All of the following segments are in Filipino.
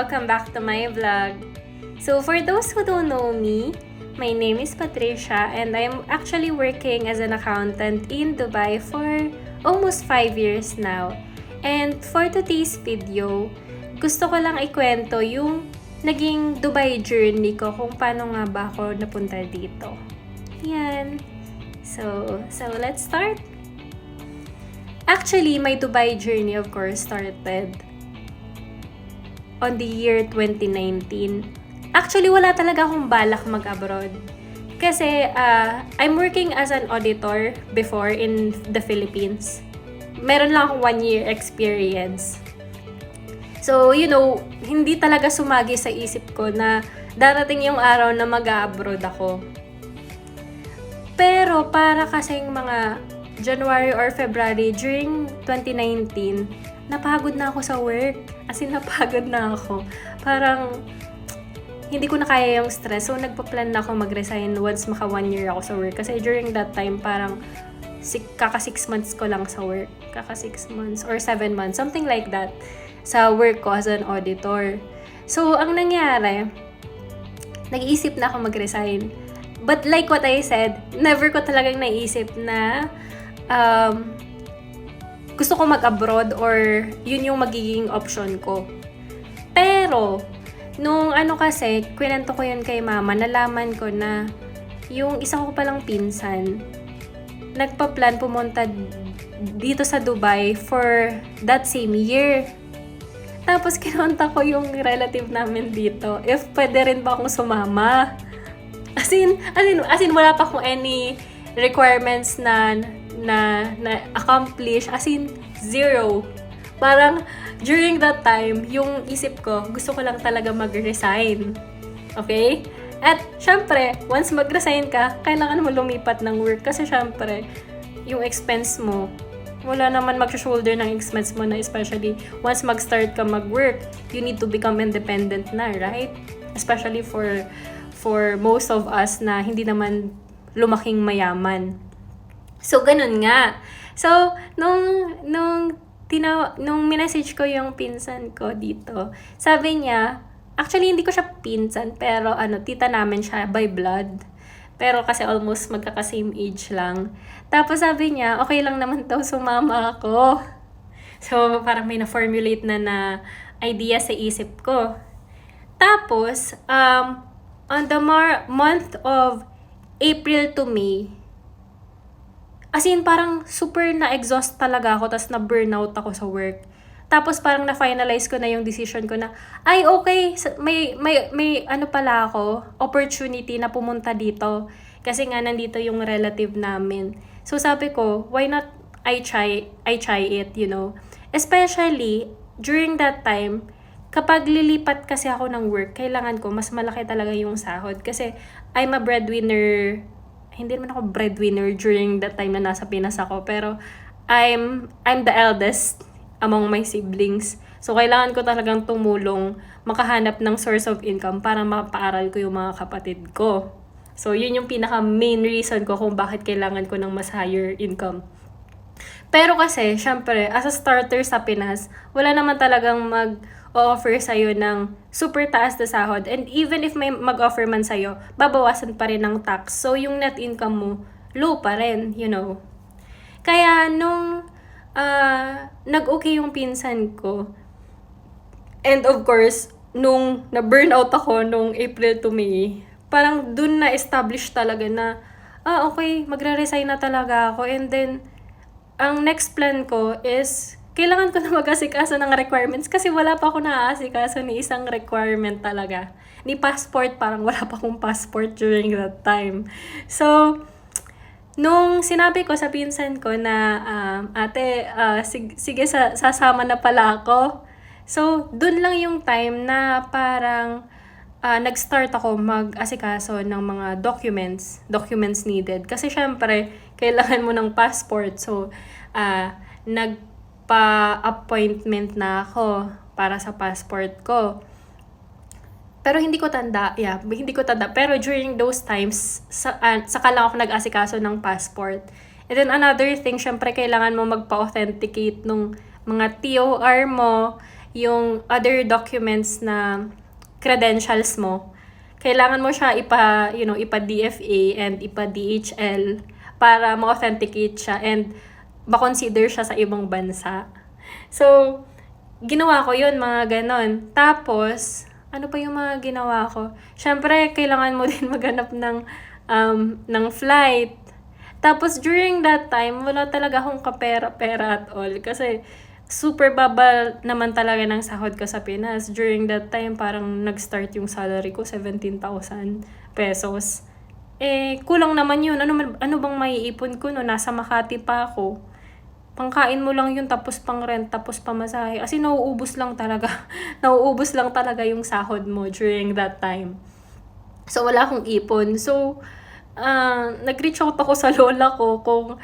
welcome back to my vlog. So for those who don't know me, my name is Patricia and I'm actually working as an accountant in Dubai for almost 5 years now. And for today's video, gusto ko lang ikwento yung naging Dubai journey ko kung paano nga ba ako napunta dito. Yan. So let's start. Actually, my Dubai journey of course started on the year 2019. Actually, wala talaga akong balak mag-abroad. Kasi I'm working as an auditor before in the Philippines. Meron lang akong 1 year experience. So, hindi talaga sumagi sa isip ko na darating yung araw na mag-abroad ako. Pero para kasing mga January or February during 2019, napagod na ako sa work. As in, napagod na ako. Parang hindi ko na kaya yung stress. So, nagpa-plan na ako mag-resign once maka 1 year ako sa work. Kasi during that time, parang kaka 6 months ko lang sa work. Kaka 6 months or 7 months. Something like that. Sa work ko as an auditor. So, ang nangyari, nag-iisip na ako mag-resign. But like what I said, never ko talagang naisip na gusto ko mag-abroad or yun yung magiging option ko. Pero, nung kasi, kwento ko yun kay mama, nalaman ko na yung isa ko palang pinsan, nagpa-plan pumunta dito sa Dubai for that same year. Tapos, kinonta ko yung relative namin dito, if pwede rin ba akong sumama. As in, wala pa akong any requirements na accomplish, as in, zero. Parang, during that time, yung isip ko, gusto ko lang talaga mag-resign. Okay? At, syempre, once mag-resign ka, kailangan mo lumipat ng work. Kasi, syempre, yung expense mo, wala naman mag-shoulder ng expense mo na, especially, once mag-start ka mag-work, you need to become independent na, right? Especially for most of us na hindi naman lumaking mayaman. So, ganun nga. So, nung minessage ko yung pinsan ko dito, sabi niya, actually hindi ko siya pinsan, pero tita namin siya by blood. Pero kasi almost magkaka-same age lang. Tapos sabi niya, okay lang naman daw sumama ako. So, parang may na-formulate na idea sa isip ko. Tapos, on the month of April to May, as in, parang super na-exhaust talaga ako, tas na-burnout ako sa work. Tapos parang na-finalize ko na yung decision ko na, ay okay, may pala ako, opportunity na pumunta dito. Kasi nga nandito yung relative namin. So sabi ko, why not I try it, Especially, during that time, kapag lilipat kasi ako ng work, kailangan ko, mas malaki talaga yung sahod. Kasi I'm a breadwinner. Hindi naman ako breadwinner during that time na nasa Pinas ako. Pero I'm the eldest among my siblings. So, kailangan ko talagang tumulong, makahanap ng source of income para mapaaral ko yung mga kapatid ko. So, yun yung pinaka-main reason ko kung bakit kailangan ko ng mas higher income. Pero kasi, syempre, as a starter sa Pinas, wala naman talagang mag-offer sa'yo ng super taas na sahod. And even if may mag-offer man sa'yo, babawasan pa rin ng tax. So, yung net income mo, low pa rin, Kaya, nung nag-okay yung pinsan ko, and of course, nung na-burnout ako nung April to May, parang dun na-establish talaga na, okay, magre-resign na talaga ako. And then, ang next plan ko is, kailangan ko na mag-asikaso ng requirements kasi wala pa ako na-aasikaso ni isang requirement talaga. Ni passport, parang wala pa akong passport during that time. So, nung sinabi ko sa pinsan ko na, ate, sige, sasama na pala ako. So, dun lang yung time na parang nag-start ako mag-asikaso ng mga documents needed. Kasi syempre, kailangan mo ng passport. So, nagpa-appointment na ako para sa passport ko. Pero hindi ko tanda. Pero during those times, saka lang ako nag-asikaso ng passport. And then another thing, syempre kailangan mo magpa-authenticate nung mga TOR mo. yung other documents na credentials mo, kailangan mo siya ipa-DFA and ipa-DHL para ma-authenticate siya and ma-consider siya sa ibang bansa. So, ginawa ko yun, mga ganon. Tapos, ano pa yung mga ginawa ko? Siyempre, kailangan mo din maghanap ng flight. Tapos, during that time, wala talaga akong kapera-pera at all. Kasi, super baba naman talaga ng sahod ko sa Pinas. During that time, parang nag-start yung salary ko, 17,000 pesos. Kulang naman yun. Ano bang maiipon ko no? Nasa Makati pa ako. Pangkain mo lang yun, tapos pang rent, tapos pamasahe. As in, nauubos lang talaga. Nauubos lang talaga yung sahod mo during that time. So, wala akong ipon. So, nag-reach out ako sa lola ko kung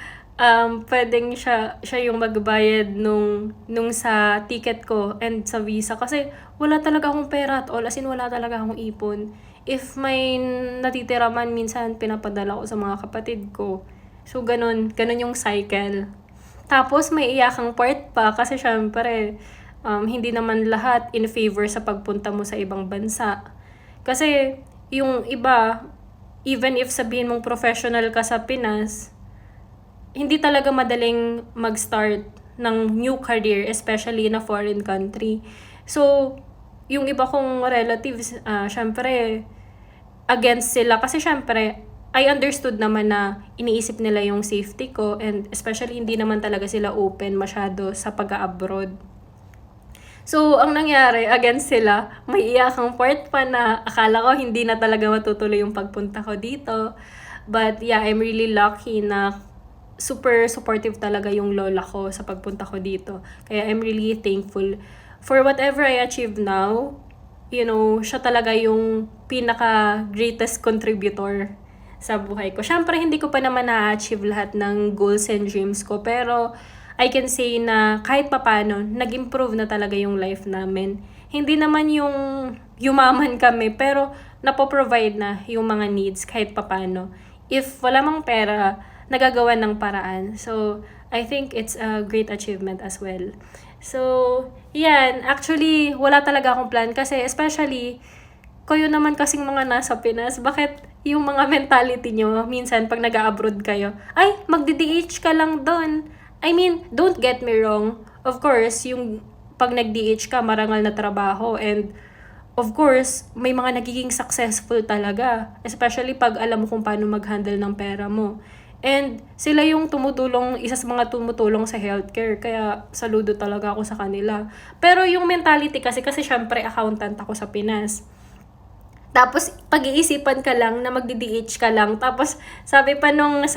pwedeng siya yung magbayad nung sa ticket ko and sa visa. Kasi wala talaga akong pera at all. As in, wala talaga akong ipon. If may natitira man, minsan pinapadala ko sa mga kapatid ko. So, ganun yung cycle. Tapos, may iyakang part pa kasi syempre, hindi naman lahat in favor sa pagpunta mo sa ibang bansa. Kasi, yung iba, even if sabihin mong professional ka sa Pinas, hindi talaga madaling mag-start ng new career, especially in a foreign country. So, yung iba kong relatives, syempre, against sila. Kasi syempre, I understood naman na iniisip nila yung safety ko and especially hindi naman talaga sila open masyado sa pag-abroad. So, ang nangyari, against sila, may iyakang part pa na akala ko hindi na talaga matutuloy yung pagpunta ko dito. But yeah, I'm really lucky na super supportive talaga yung lola ko sa pagpunta ko dito. Kaya I'm really thankful for whatever I achieve now. Siya talaga yung pinaka-greatest contributor sa buhay ko. Siyempre, hindi ko pa naman na-achieve lahat ng goals and dreams ko. Pero, I can say na kahit papano, nag-improve na talaga yung life namin. Hindi naman yung yumaman kami, pero napoprovide na yung mga needs kahit papano. If wala mang pera, nagagawa ng paraan. So, I think it's a great achievement as well. So, yan. Actually, wala talaga akong plan kasi especially, kayo naman kasing mga nasa Pinas, bakit yung mga mentality nyo, minsan pag nag-abroad kayo, ay, magdi-DH ka lang doon. I mean, don't get me wrong. Of course, yung pag nag-DH ka, marangal na trabaho and of course, may mga nagiging successful talaga. Especially pag alam mo kung paano mag-handle ng pera mo. And sila yung isa sa mga tumutulong sa healthcare. Kaya saludo talaga ako sa kanila. Pero yung mentality kasi syempre accountant ako sa Pinas. Tapos, pag-iisipan ka lang na magdi-DH ka lang. Tapos, sabi pa nung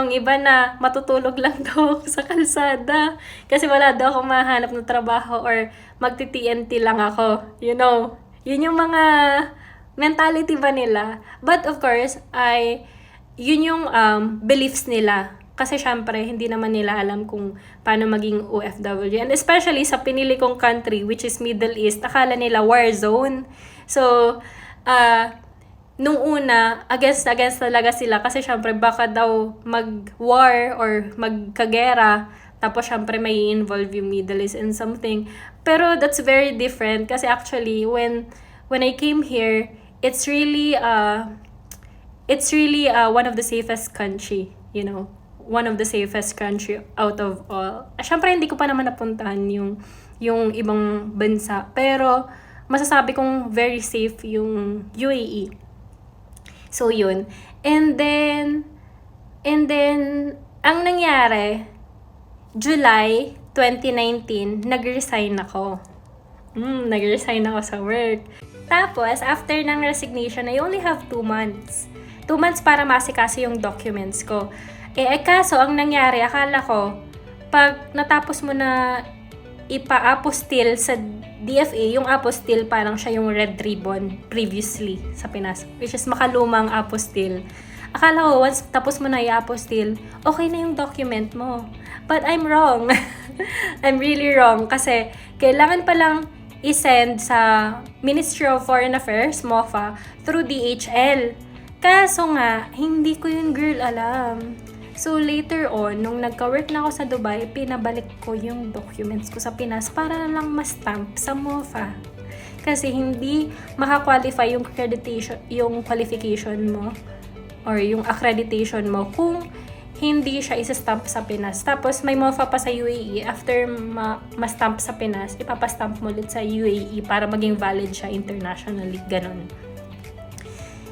iba na matutulog lang daw ako sa kalsada. Kasi wala daw akong mahanap na trabaho or magti-TNT lang ako. Yun yung mga mentality ba nila. But of course, yun yung beliefs nila. Kasi syempre, hindi naman nila alam kung paano maging OFW. And especially sa pinili kong country, which is Middle East, akala nila war zone. So, nung una, against talaga sila kasi syempre baka daw mag-war or magkagera tapos syempre may involve yung Middle East and something. Pero that's very different kasi actually when I came here, it's really one of the safest country, one of the safest country out of all. Syempre hindi ko pa naman napuntahan yung ibang bansa, pero masasabi kong very safe yung UAE. So, yun. And then, ang nangyari, July 2019, nag-resign ako. Nag-resign ako sa work. Tapos, after ng resignation, I only have 2 months. 2 months para masikaso yung documents ko. Kaso, ang nangyari, akala ko, pag natapos mo na ipa-apostil sa DFA, yung apostil parang siya yung red ribbon previously sa Pinas, which is makalumang apostil. Akala ko, once tapos mo na i-apostil, okay na yung document mo. But I'm wrong. I'm really wrong kasi kailangan palang i-send sa Ministry of Foreign Affairs, MOFA, through DHL. Kaso nga, hindi ko yun girl alam. So later on, nung nagka-work na ako sa Dubai, pinabalik ko yung documents ko sa Pinas para lang ma-stamp sa MOFA. Kasi hindi maka-qualify yung accreditation, yung qualification mo or yung accreditation mo kung hindi siya isa-stamp sa Pinas. Tapos may MOFA pa sa UAE. After ma-stamp sa Pinas, ipapastamp mo ulit sa UAE para maging valid siya internationally. Ganon.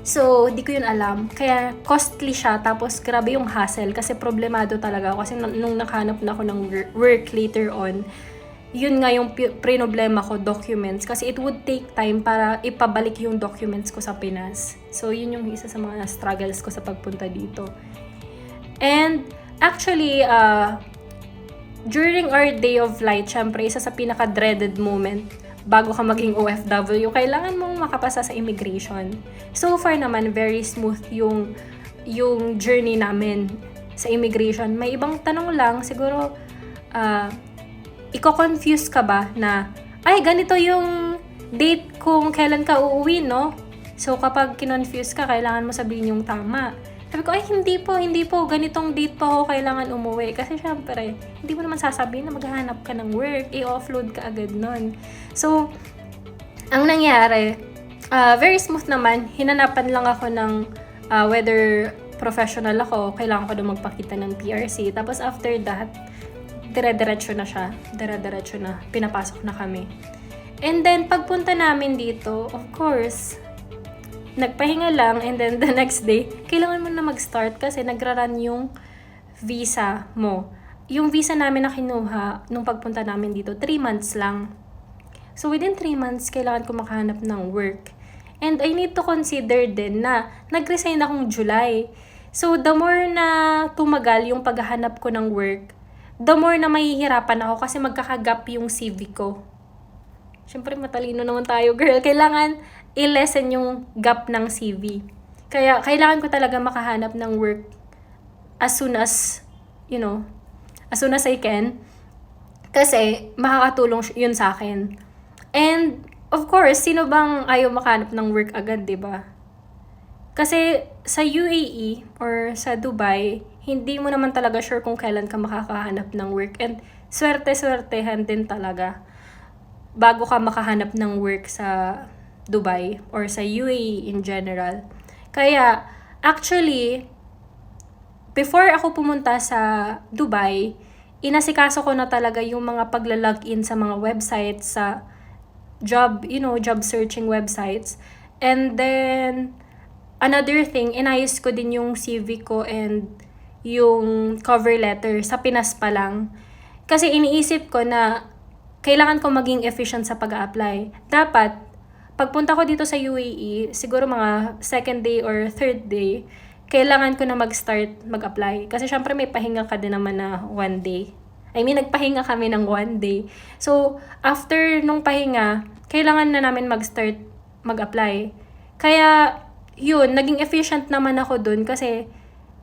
So, di ko yun alam. Kaya, costly siya. Tapos, grabe yung hassle. Kasi, problemado talaga ako. Kasi, nung nakahanap na ako ng work later on, yun nga yung pre-problema ko, documents. Kasi, it would take time para ipabalik yung documents ko sa Pinas. So, yun yung isa sa mga struggles ko sa pagpunta dito. And, actually, during our day of flight, syempre, isa sa pinaka-dreaded moment bago ka maging OFW, kailangan mong makapasa sa immigration. So far naman, very smooth yung journey namin sa immigration. May ibang tanong lang, siguro, iko-confuse ka ba na, ay, ganito yung date kung kailan ka uuwi, no? So, kapag kinonfuse ka, kailangan mo sabihin yung tama. Sabi ko, ay, hindi po, ganitong date po ako kailangan umuwi. Kasi syempre, hindi mo naman sasabihin na maghahanap ka ng work, i-offload ka agad nun. So, ang nangyari, very smooth naman, hinanapan lang ako ng whether professional ako, kailangan ko doon magpakita ng PRC. Tapos after that, dire-diretso na siya, pinapasok na kami. And then, pagpunta namin dito, of course, nagpahinga lang, and then the next day, kailangan mo na mag-start kasi nagra-run yung visa mo. Yung visa namin na kinuha nung pagpunta namin dito, 3 months lang. So within 3 months, kailangan ko makahanap ng work. And I need to consider din na nag-resign akong July. So the more na tumagal yung paghahanap ko ng work, the more na mahihirapan ako kasi magkakagap yung CV ko. Siyempre, matalino naman tayo, girl. Kailangan i-lessen yung gap ng CV. Kaya, kailangan ko talaga makahanap ng work as soon as I can. Kasi, makakatulong yun sa akin. And, of course, sino bang ayaw makahanap ng work agad, diba? Kasi, sa UAE or sa Dubai, hindi mo naman talaga sure kung kailan ka makakahanap ng work. And, swerte-swertehan din talaga bago ka makahanap ng work sa Dubai or sa UAE in general. Kaya, actually, before ako pumunta sa Dubai, inasikaso ko na talaga yung mga pagla-login sa mga websites, sa job searching websites. And then, another thing, inayos ko din yung CV ko and yung cover letter sa Pinas pa lang. Kasi iniisip ko na kailangan ko maging efficient sa pag-a-apply. Dapat, pagpunta ko dito sa UAE, siguro mga 2nd day or 3rd day, kailangan ko na mag-start mag-apply. Kasi syempre may pahinga ka din naman na 1 day. I mean, nagpahinga kami ng 1 day. So, after nung pahinga, kailangan na namin mag-start mag-apply. Kaya, yun, naging efficient naman ako dun kasi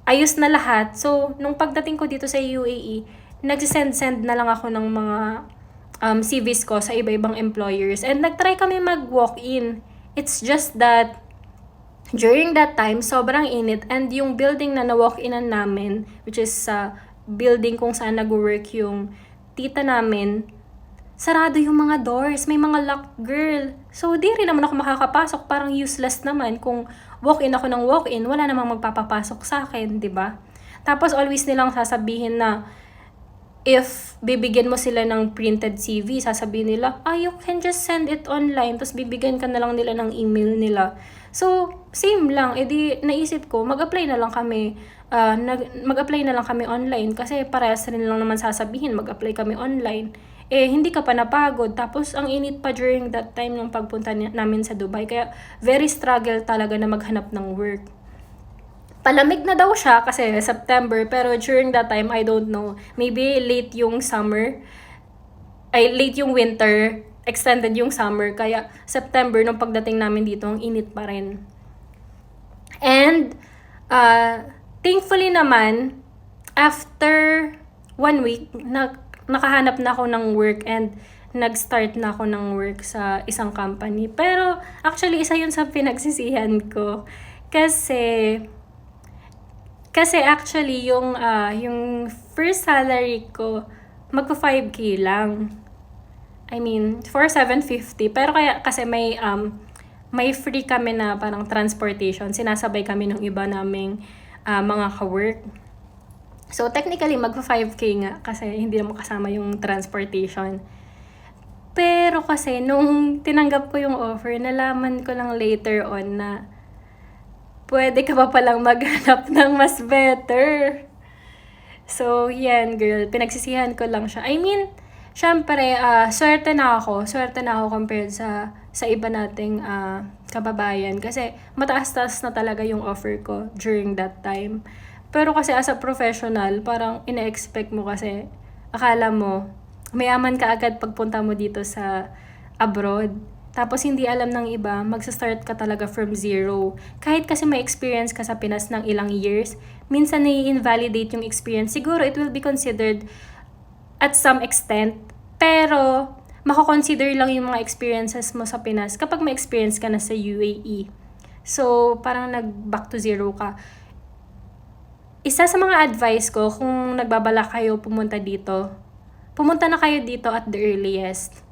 ayos na lahat. So, nung pagdating ko dito sa UAE, nagsisend-send na lang ako ng mga CVs ko sa iba-ibang employers. And nag-try kami mag-walk-in. It's just that, during that time, sobrang init. And yung building na na-walk-inan namin, which is sa building kung saan nag-work yung tita namin, sarado yung mga doors. May mga lock, girl. So, di rin naman ako makakapasok. Parang useless naman. Kung walk-in ako ng walk-in, wala namang magpapapasok sa akin, di ba? Tapos, always nilang sasabihin na, if bibigyan mo sila ng printed CV, sasabihin nila, you can just send it online, tapos bibigyan ka na lang nila ng email nila. So, same lang. Naisip ko, mag-apply na lang kami. Mag-apply na lang kami online kasi parehas rin lang naman sasabihin, mag-apply kami online. Hindi ka pa napagod. Tapos, ang init pa during that time ng pagpunta namin sa Dubai. Kaya, very struggle talaga na maghanap ng work. Palamig na daw siya kasi September, pero during that time, I don't know. Maybe late yung winter, extended yung summer, kaya September, nung pagdating namin dito, ang init pa rin. And, thankfully naman, after 1 week, nakahanap na ako ng work and nag-start na ako ng work sa isang company. Pero, actually, isa yun sa pinagsisihan ko. Kasi, Kasi actually, yung first salary ko, magpa 5K lang. I mean, for 750. Pero kaya, kasi may free kami na parang transportation. Sinasabay kami ng iba naming mga ka-work. So, technically, magpa 5K nga kasi hindi naman kasama yung transportation. Pero kasi, nung tinanggap ko yung offer, nalaman ko lang later on na pwede ka pa palang maghanap ng mas better. So, yan, girl. Pinagsisihan ko lang siya. I mean, syempre, swerte na ako. Swerte na ako compared sa iba nating kababayan. Kasi, mataas-taas na talaga yung offer ko during that time. Pero kasi as a professional, parang ina-expect mo kasi, akala mo, mayaman ka agad pagpunta mo dito sa abroad. Tapos hindi alam ng iba, magsa-start ka talaga from zero. Kahit kasi may experience ka sa Pinas ng ilang years, minsan nai-invalidate yung experience. Siguro it will be considered at some extent, pero mako-consider lang yung mga experiences mo sa Pinas kapag may experience ka na sa UAE. So, parang nag-back to zero ka. Isa sa mga advice ko kung nagbabala kayo pumunta dito, pumunta na kayo dito at the earliest.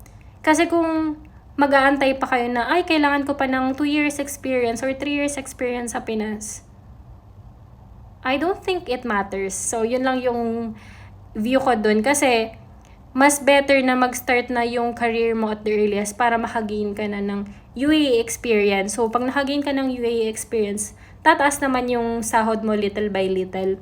Kasi kung mag-aantay pa kayo na, ay, kailangan ko pa ng 2 years experience or 3 years experience sa Pinas, I don't think it matters. So, yun lang yung view ko dun. Kasi, mas better na mag-start na yung career mo at the earliest para makagain ka na ng UAE experience. So, pag nakagain ka ng UAE experience, tataas naman yung sahod mo little by little.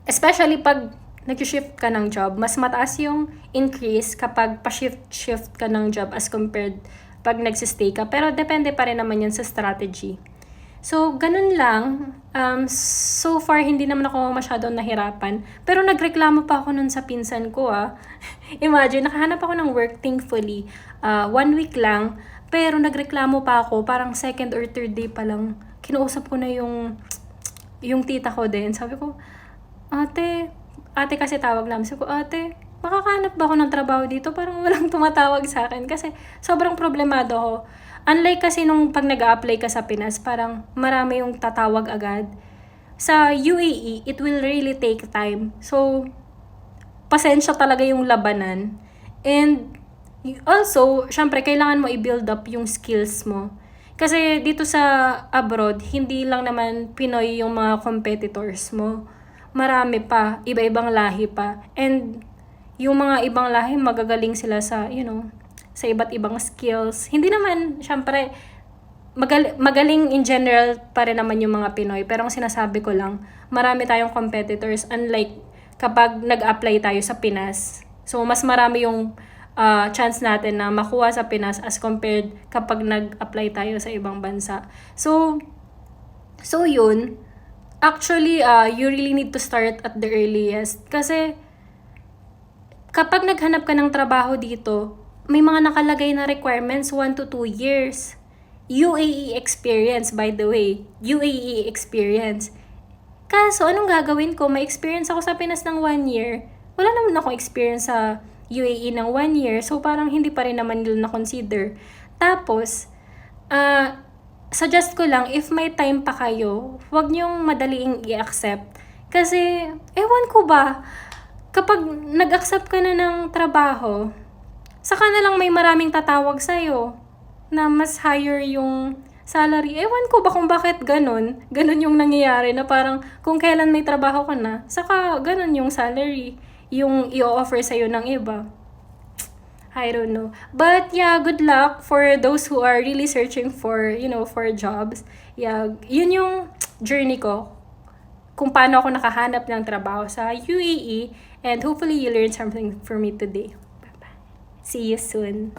Especially pag nag-shift ka ng job, mas mataas yung increase kapag pa-shift ka ng job as compared pag nagsistay ka. Pero depende pa rin naman yun sa strategy. So, ganun lang. So far, hindi naman ako masyadong nahirapan. Pero nagreklamo pa ako nun sa pinsan ko Imagine, nakahanap ako ng work, thankfully. 1 week lang. Pero nagreklamo pa ako, parang second or third day pa lang. Kinuusap ko na yung tita ko din. Sabi ko, ate kasi tawag namin. Sabi ko, ate, makakahanap ba ako ng trabaho dito? Parang walang tumatawag sa akin kasi sobrang problemado ako. Unlike kasi nung pag nag-a-apply ka sa Pinas, parang marami yung tatawag agad. Sa UAE, it will really take time. So, pasensya talaga yung labanan. And also, syempre, kailangan mo i-build up yung skills mo. Kasi dito sa abroad, hindi lang naman Pinoy yung mga competitors mo. Marami pa, iba-ibang lahi pa. And yung mga ibang lahi, magagaling sila sa, sa iba't ibang skills. Hindi naman, syempre, magaling in general pa rin naman yung mga Pinoy. Pero ang sinasabi ko lang, marami tayong competitors. Unlike kapag nag-apply tayo sa Pinas. So, mas marami yung chance natin na makuha sa Pinas as compared kapag nag-apply tayo sa ibang bansa. So yun. Actually, you really need to start at the earliest. Kasi, kapag naghanap ka ng trabaho dito, may mga nakalagay na requirements 1 to 2 years. UAE experience, by the way. UAE experience. Kaso, anong gagawin ko? May experience ako sa Pinas ng 1 year. Wala naman ako experience sa UAE ng 1 year. So, parang hindi pa rin naman nila na-consider. Tapos, suggest ko lang, if may time pa kayo, huwag niyong madaliing i-accept. Kasi, ewan ko ba, kapag nag-accept ka na ng trabaho, saka na lang may maraming tatawag sa'yo na mas higher yung salary. Ewan ko ba kung bakit ganun. Ganun yung nangyayari na parang kung kailan may trabaho ka na, saka ganun yung salary yung i-offer sa'yo ng iba. I don't know. But yeah, good luck for those who are really searching for, for jobs. Yeah, yun yung journey ko. Kung paano ako nakahanap ng trabaho sa UAE. And hopefully you learned something from me today. Bye-bye. See you soon.